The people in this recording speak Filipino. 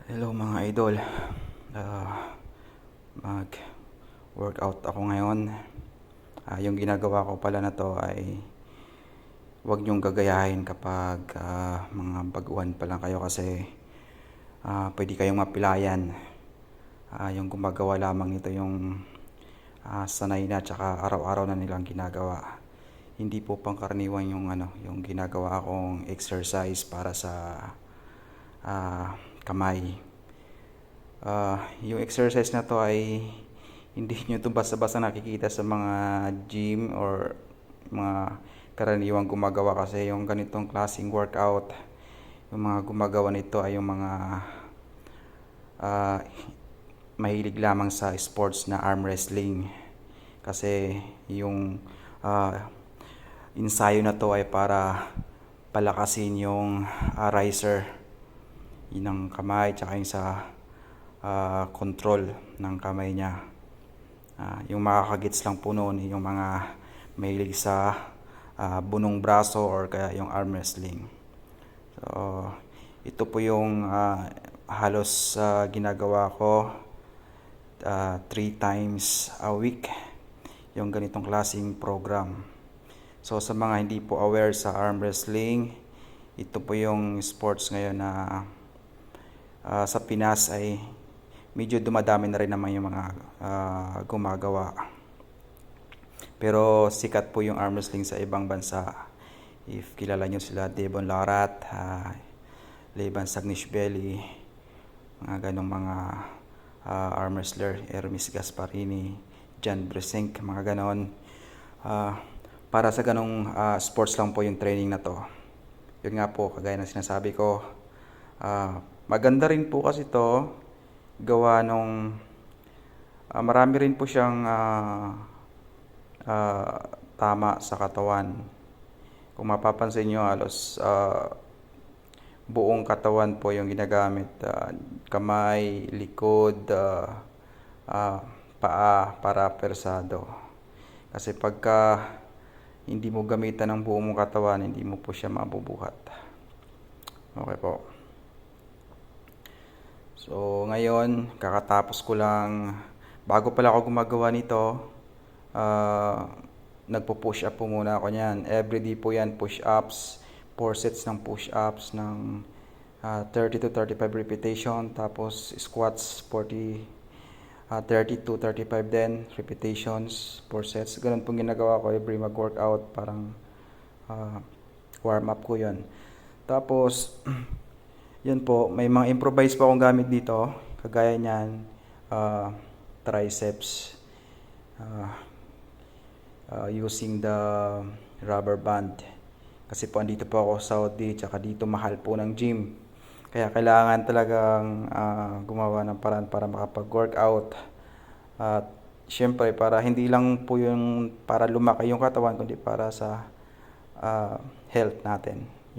Hello mga idol. Mag-workout ako ngayon. Yung ginagawa ko pala na to ay huwag nyong gagayahin kapag mga baguhan pa lang kayo kasi pwede kayong mapilayan. Yung gumagawa lamang nito yung sanay na tsaka araw-araw na nilang ginagawa. Hindi po pangkaraniwan yung ginagawa akong exercise para sa kamay. Yung exercise na to ay hindi nyo to basta-basta nakikita sa mga gym or mga karaniwang gumagawa kasi yung ganitong klaseng workout, yung mga gumagawa nito ay yung mga mahilig lamang sa sports na arm wrestling kasi yung ensayo na to ay para palakasin yung riser ng kamay tsaka yung sa control ng kamay niya. Yung makakagets lang po noon yung mga mahilig sa bunong braso or kaya yung arm wrestling. So ito po yung halos ginagawa ko 3 times a week yung ganitong klaseng program. So sa mga hindi po aware sa arm wrestling, ito po yung sports ngayon na sa Pinas ay medyo dumadami na rin naman yung mga gumagawa. Pero sikat po yung arm wrestling sa ibang bansa. If kilala nyo sila, Devon Larat, Levan Sagnishvili, mga ganong mga arm wrestler, Hermes Gasparini, John Bresink, mga ganon. Para sa ganong sports lang po yung training na to. Yun nga po, kagaya ng sinasabi ko, maganda rin po kasi to gawa nung marami rin po siyang tama sa katawan. Kung mapapansin nyo, halos buong katawan po yung ginagamit. Kamay, likod, paa para persado. Kasi pagka hindi mo gamitan ng buong mong katawan, hindi mo po siya mabubuhat. Okay po. So ngayon, kakatapos ko lang, bago pala ako gumagawa nito, nagpo-push up po muna ako niyan. Everyday po yan, push-ups, 4 sets ng push-ups ng 30 to 35 repetition. Tapos squats, 30 to 35 din, repetitions, 4 sets. Ganun pong ginagawa ko every mag-workout, parang warm up ko yun. Tapos, yun po, may mga improvise pa akong gamit dito. Kagaya niyan, triceps, using the rubber band. Kasi po andito po ako sa Saudi, tsaka dito mahal po ng gym. Kaya kailangan talagang gumawa ng paraan para makapag-workout. At syempre, para hindi lang po yung para lumaki yung katawan, kundi para sa health natin.